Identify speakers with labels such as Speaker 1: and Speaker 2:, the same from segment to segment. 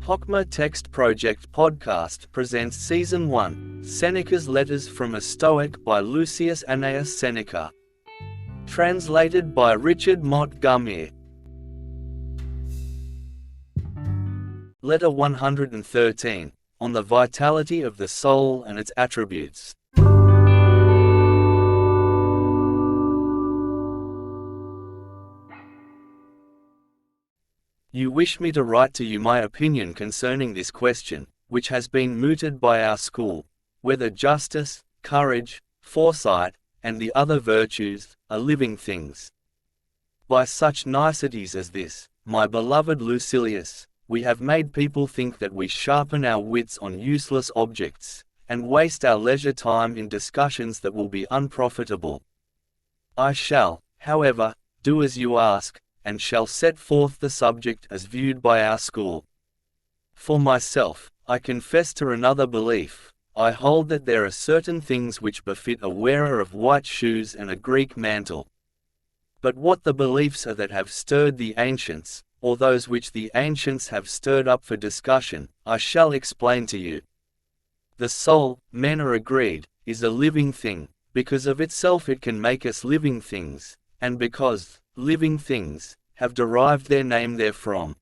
Speaker 1: Hochma Text Project Podcast presents Season 1, Seneca's Letters from a Stoic by Lucius Annaeus Seneca. Translated by Richard Montgomery. Letter 113, on the vitality of the soul and its attributes. You wish me to write to you my opinion concerning this question, which has been mooted by our school, whether justice, courage, foresight, and the other virtues, are living things. By such niceties as this, my beloved Lucilius, we have made people think that we sharpen our wits on useless objects, and waste our leisure time in discussions that will be unprofitable. I shall, however, do as you ask, and shall set forth the subject as viewed by our school. For myself, I confess to another belief. I hold that there are certain things which befit a wearer of white shoes and a Greek mantle. But what the beliefs are that have stirred the ancients, or those which the ancients have stirred up for discussion, I shall explain to you. The soul, men are agreed, is a living thing, because of itself it can make us living things, and because living things have derived their name therefrom.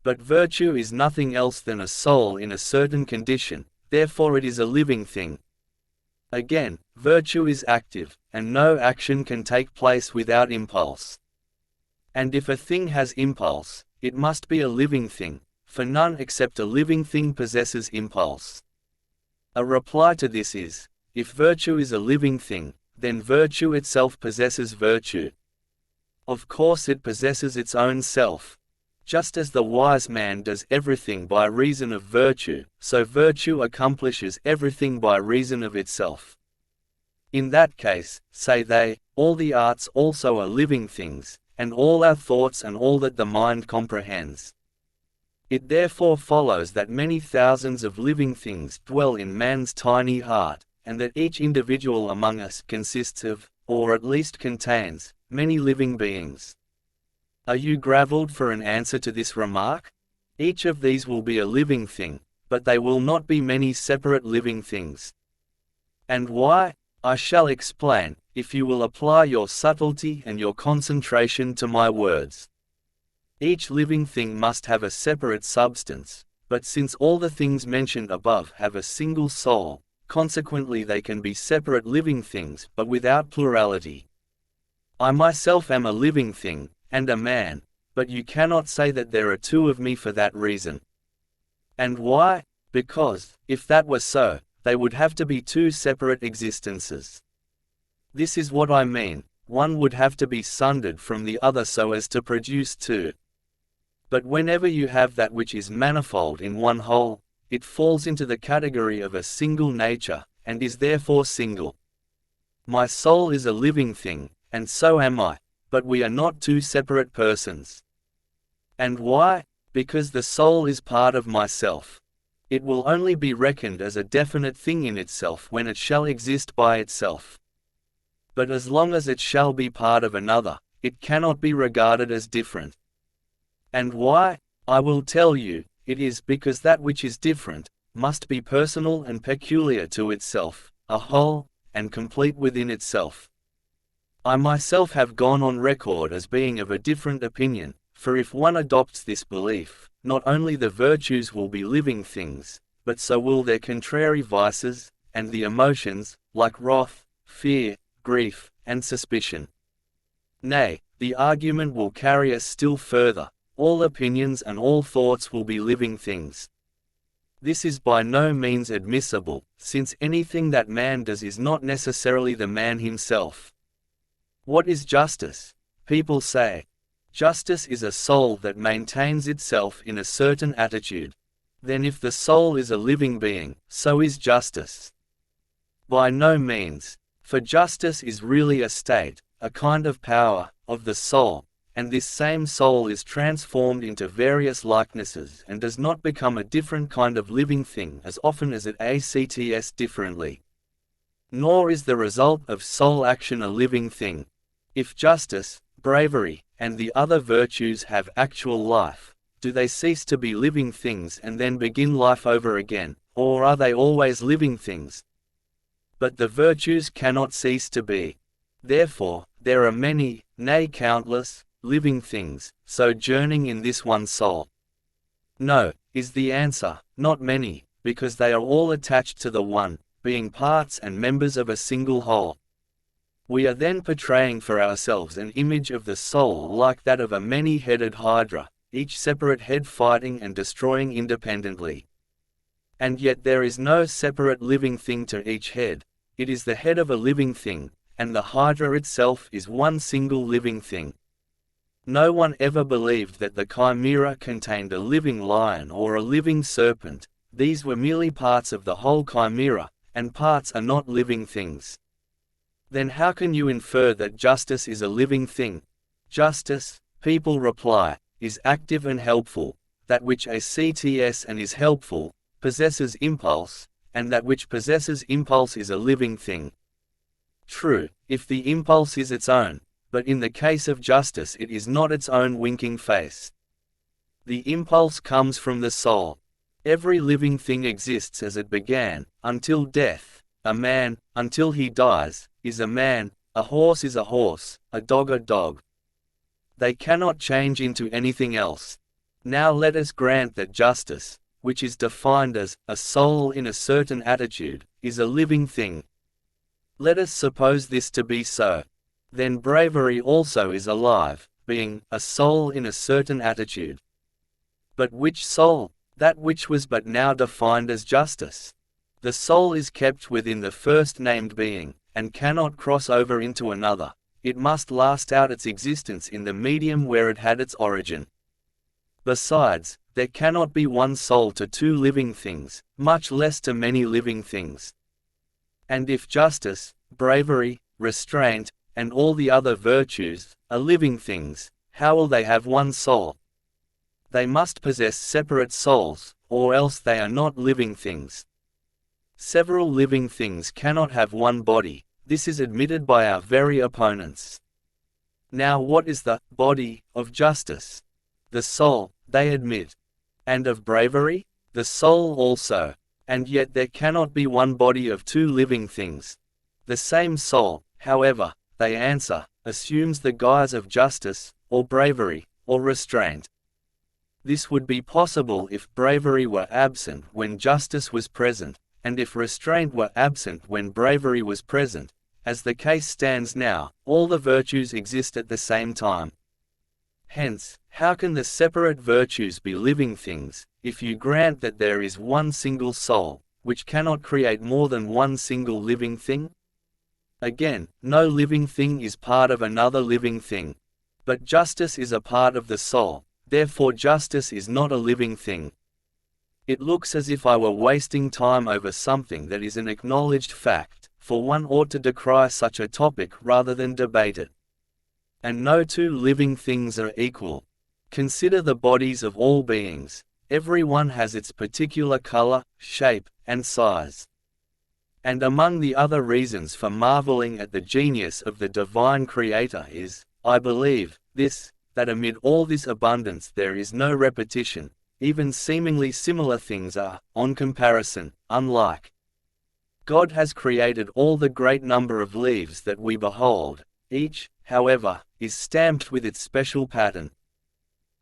Speaker 1: But virtue is nothing else than a soul in a certain condition, therefore it is a living thing. Again, virtue is active, and no action can take place without impulse. And if a thing has impulse, it must be a living thing, for none except a living thing possesses impulse. A reply to this is, if virtue is a living thing, then virtue itself possesses virtue. Of course it possesses its own self. Just as the wise man does everything by reason of virtue, so virtue accomplishes everything by reason of itself. In that case, say they, all the arts also are living things, and all our thoughts and all that the mind comprehends. It therefore follows that many thousands of living things dwell in man's tiny heart, and that each individual among us consists of, or at least contains, many living beings. Are you gravelled for an answer to this remark? Each of these will be a living thing, but they will not be many separate living things. And why? I shall explain, if you will apply your subtlety and your concentration to my words. Each living thing must have a separate substance, but since all the things mentioned above have a single soul, consequently they can be separate living things but without plurality. I myself am a living thing, and a man, but you cannot say that there are two of me for that reason. And why? Because, if that were so, they would have to be two separate existences. This is what I mean, one would have to be sundered from the other so as to produce two. But whenever you have that which is manifold in one whole, it falls into the category of a single nature, and is therefore single. My soul is a living thing, and so am I, but we are not two separate persons. And why? Because the soul is part of myself. It will only be reckoned as a definite thing in itself when it shall exist by itself. But as long as it shall be part of another, it cannot be regarded as different. And why? I will tell you, it is because that which is different must be personal and peculiar to itself, a whole, and complete within itself. I myself have gone on record as being of a different opinion, for if one adopts this belief, not only the virtues will be living things, but so will their contrary vices, and the emotions, like wrath, fear, grief, and suspicion. Nay, the argument will carry us still further, all opinions and all thoughts will be living things. This is by no means admissible, since anything that man does is not necessarily the man himself. What is justice? People say. Justice is a soul that maintains itself in a certain attitude. Then if the soul is a living being, so is justice. By no means, for justice is really a state, a kind of power, of the soul, and this same soul is transformed into various likenesses and does not become a different kind of living thing as often as it acts differently. Nor is the result of soul action a living thing. If justice, bravery, and the other virtues have actual life, Do they cease to be living things and then begin life over again, or are they always living things? But the virtues cannot cease to be. Therefore, there are many, nay countless, living things, sojourning in this one soul. No, is the answer, not many, because they are all attached to the one, being parts and members of a single whole. We are then portraying for ourselves an image of the soul like that of a many-headed hydra, each separate head fighting and destroying independently. And yet there is no separate living thing to each head, it is the head of a living thing, and the hydra itself is one single living thing. No one ever believed that the chimera contained a living lion or a living serpent. These were merely parts of the whole chimera, and parts are not living things. Then how can you infer that justice is a living thing? Justice, people reply, is active and helpful. That which acts and is helpful, possesses impulse, and that which possesses impulse is a living thing. True, if the impulse is its own, but in the case of justice it is not its own winking face. The impulse comes from the soul. Every living thing exists as it began, until death. A man, until he dies, is a man, a horse is a horse, a dog. They cannot change into anything else. Now let us grant that justice, which is defined as a soul in a certain attitude, is a living thing. Let us suppose this to be so. Then bravery also is alive, being a soul in a certain attitude. But which soul? That which was but now defined as justice. The soul is kept within the first named being, and cannot cross over into another. It must last out its existence in the medium where it had its origin. Besides, there cannot be one soul to two living things, much less to many living things. And if justice, bravery, restraint, and all the other virtues are living things, how will they have one soul? They must possess separate souls, or else they are not living things. Several living things cannot have one body. This is admitted by our very opponents. Now what is the body of justice? The soul, they admit. And of bravery? The soul also. And yet there cannot be one body of two living things. The same soul, however, they answer, assumes the guise of justice, or bravery, or restraint. This would be possible if bravery were absent when justice was present, and if restraint were absent when bravery was present. As the case stands now, all the virtues exist at the same time. Hence, how can the separate virtues be living things, if you grant that there is one single soul, which cannot create more than one single living thing? Again, no living thing is part of another living thing. But justice is a part of the soul, therefore justice is not a living thing. It looks as if I were wasting time over something that is an acknowledged fact, for one ought to decry such a topic rather than debate it. And no two living things are equal. Consider the bodies of all beings. Every one has its particular color, shape, and size. And among the other reasons for marveling at the genius of the divine Creator is, I believe, this, that amid all this abundance there is no repetition. Even seemingly similar things are, on comparison, unlike. God has created all the great number of leaves that we behold. Each, however, is stamped with its special pattern.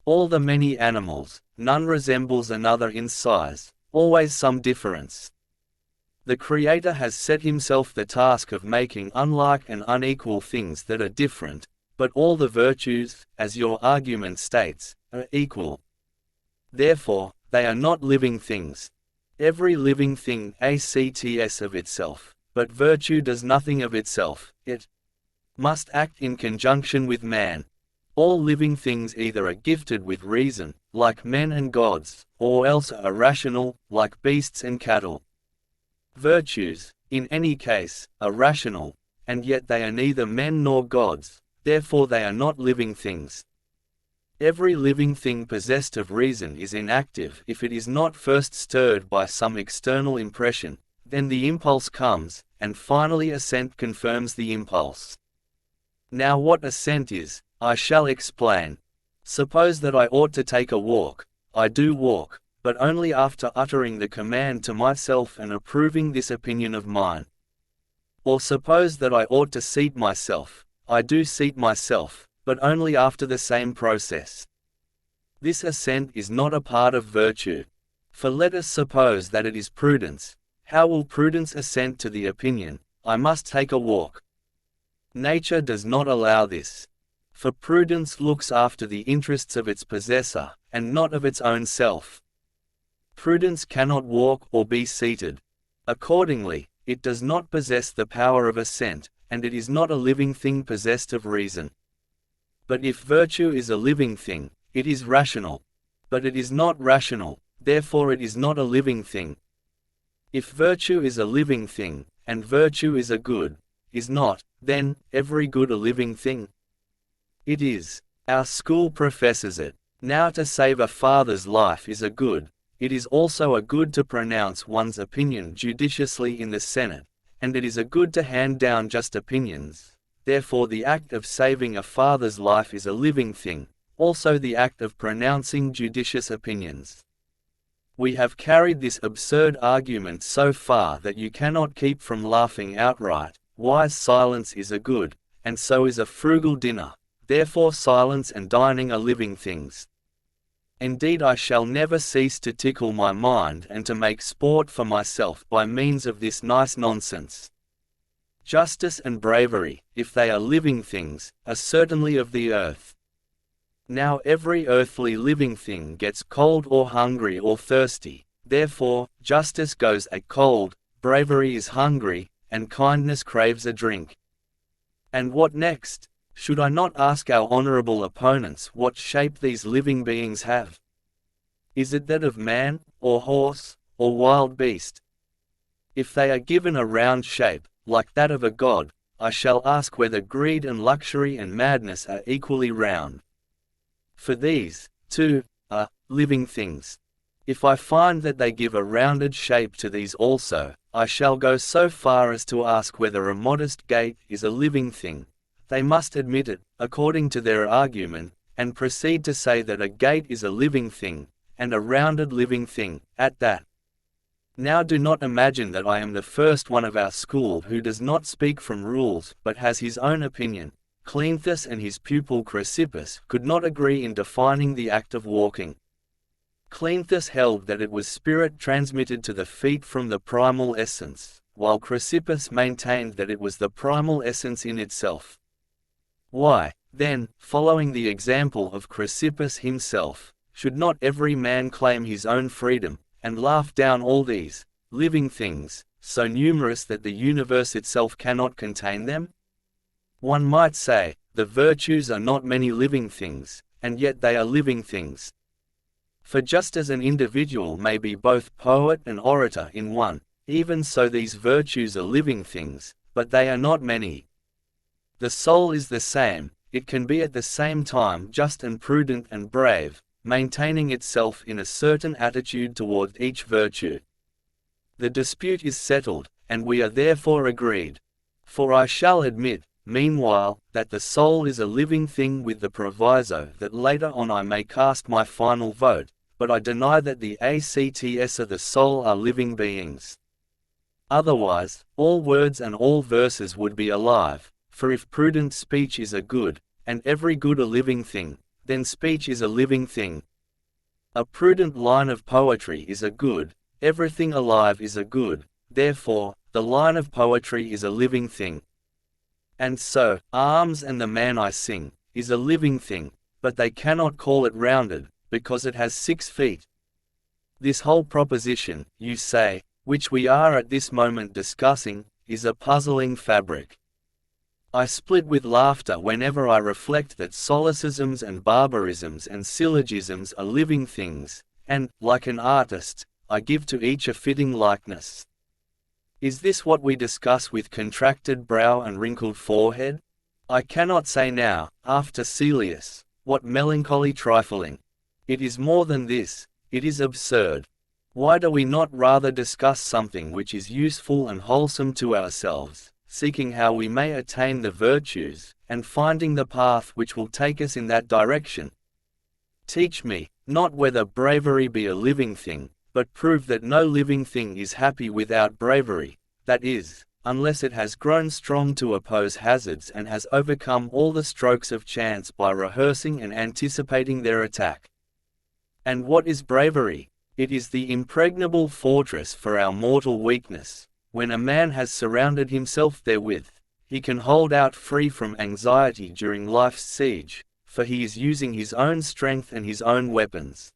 Speaker 1: All the many animals, none resembles another in size, always some difference. The Creator has set himself the task of making unlike and unequal things that are different, but all the virtues, as your argument states, are equal. Therefore, they are not living things. Every living thing acts of itself, but virtue does nothing of itself, it must act in conjunction with man. All living things either are gifted with reason, like men and gods, or else are irrational, like beasts and cattle. Virtues, in any case, are rational, and yet they are neither men nor gods, therefore they are not living things. Every living thing possessed of reason is inactive if it is not first stirred by some external impression, then the impulse comes, and finally assent confirms the impulse. Now what assent is, I shall explain. Suppose that I ought to take a walk, I do walk, but only after uttering the command to myself and approving this opinion of mine. Or suppose that I ought to seat myself, I do seat myself, but only after the same process. This assent is not a part of virtue. For let us suppose that it is prudence. How will prudence assent to the opinion, I must take a walk? Nature does not allow this. For prudence looks after the interests of its possessor, and not of its own self. Prudence cannot walk or be seated. Accordingly, it does not possess the power of assent, and it is not a living thing possessed of reason. But if virtue is a living thing, it is rational. But it is not rational, therefore it is not a living thing. If virtue is a living thing, and virtue is a good, is not, then, every good a living thing? It is. Our school professes it. Now to save a father's life is a good. It is also a good to pronounce one's opinion judiciously in the Senate, and it is a good to hand down just opinions. Therefore the act of saving a father's life is a living thing, also the act of pronouncing judicious opinions. We have carried this absurd argument so far that you cannot keep from laughing outright. Wise silence is a good, and so is a frugal dinner, therefore silence and dining are living things. Indeed I shall never cease to tickle my mind and to make sport for myself by means of this nice nonsense. Justice and bravery, if they are living things, are certainly of the earth. Now every earthly living thing gets cold or hungry or thirsty, therefore, justice goes a cold, bravery is hungry, and kindness craves a drink. And what next? Should I not ask our honorable opponents what shape these living beings have? Is it that of man, or horse, or wild beast? If they are given a round shape, like that of a god, I shall ask whether greed and luxury and madness are equally round. For these, too, are living things. If I find that they give a rounded shape to these also, I shall go so far as to ask whether a modest gate is a living thing. They must admit it, according to their argument, and proceed to say that a gate is a living thing, and a rounded living thing, at that. Now do not imagine that I am the first one of our school who does not speak from rules but has his own opinion. Cleanthus and his pupil Chrysippus could not agree in defining the act of walking. Cleanthus held that it was spirit transmitted to the feet from the primal essence, while Chrysippus maintained that it was the primal essence in itself. Why, then, following the example of Chrysippus himself, should not every man claim his own freedom, and laugh down all these living things, so numerous that the universe itself cannot contain them? One might say, the virtues are not many living things, and yet they are living things. For just as an individual may be both poet and orator in one, even so these virtues are living things, but they are not many. The soul is the same, it can be at the same time just and prudent and brave, maintaining itself in a certain attitude toward each virtue. The dispute is settled, and we are therefore agreed. For I shall admit, meanwhile, that the soul is a living thing with the proviso that later on I may cast my final vote, but I deny that the acts of the soul are living beings. Otherwise, all words and all verses would be alive, for if prudent speech is a good, and every good a living thing, then speech is a living thing. A prudent line of poetry is a good, everything alive is a good, therefore, the line of poetry is a living thing. And so, arms and the man I sing, is a living thing, but they cannot call it rounded, because it has 6 feet. This whole proposition, you say, which we are at this moment discussing, is a puzzling fabric. I split with laughter whenever I reflect that solecisms and barbarisms and syllogisms are living things, and, like an artist, I give to each a fitting likeness. Is this what we discuss with contracted brow and wrinkled forehead? I cannot say now, after Celius, what melancholy trifling. It is more than this, it is absurd. Why do we not rather discuss something which is useful and wholesome to ourselves, seeking how we may attain the virtues, and finding the path which will take us in that direction? Teach me, not whether bravery be a living thing, but prove that no living thing is happy without bravery, that is, unless it has grown strong to oppose hazards and has overcome all the strokes of chance by rehearsing and anticipating their attack. And what is bravery? It is the impregnable fortress for our mortal weakness. When a man has surrounded himself therewith, he can hold out free from anxiety during life's siege, for he is using his own strength and his own weapons.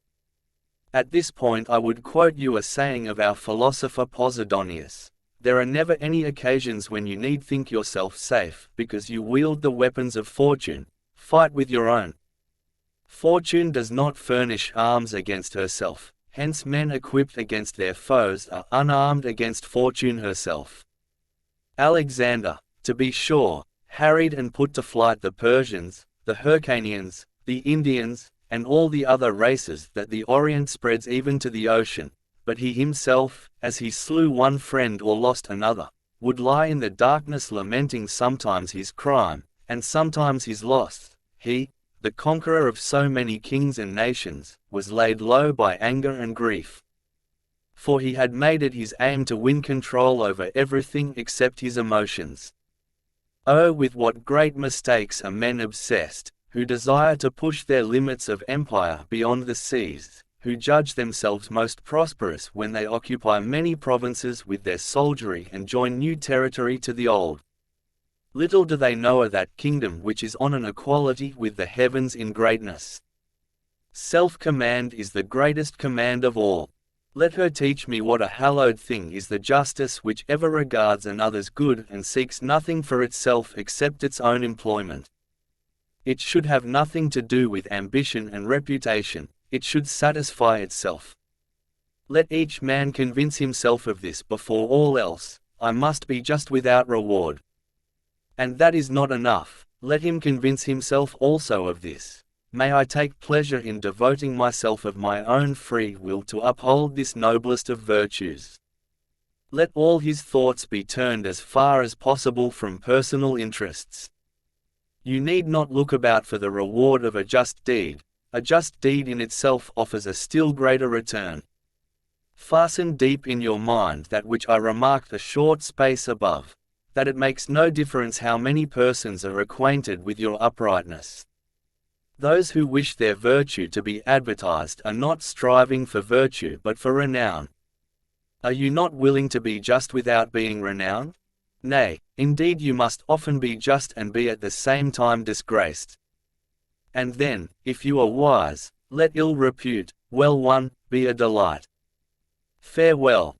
Speaker 1: At this point I would quote you a saying of our philosopher Posidonius: there are never any occasions when you need think yourself safe, because you wield the weapons of fortune. Fight with your own. Fortune does not furnish arms against herself, hence men equipped against their foes are unarmed against fortune herself. Alexander, to be sure, harried and put to flight the Persians, the Hyrcanians, the Indians, and all the other races that the Orient spreads even to the ocean, but he himself, as he slew one friend or lost another, would lie in the darkness lamenting sometimes his crime, and sometimes his loss. He, the conqueror of so many kings and nations, was laid low by anger and grief. For he had made it his aim to win control over everything except his emotions. Oh, with what great mistakes are men obsessed, who desire to push their limits of empire beyond the seas, who judge themselves most prosperous when they occupy many provinces with their soldiery and join new territory to the old. Little do they know of that kingdom which is on an equality with the heavens in greatness. Self-command is the greatest command of all. Let her teach me what a hallowed thing is the justice which ever regards another's good and seeks nothing for itself except its own employment. It should have nothing to do with ambition and reputation, it should satisfy itself. Let each man convince himself of this before all else: I must be just without reward. And that is not enough, let him convince himself also of this: may I take pleasure in devoting myself of my own free will to uphold this noblest of virtues. Let all his thoughts be turned as far as possible from personal interests. You need not look about for the reward of a just deed in itself offers a still greater return. Fasten deep in your mind that which I remarked a short space above, that it makes no difference how many persons are acquainted with your uprightness. Those who wish their virtue to be advertised are not striving for virtue but for renown. Are you not willing to be just without being renowned? Nay, indeed you must often be just and be at the same time disgraced. And then, if you are wise, let ill repute, well won, be a delight. Farewell.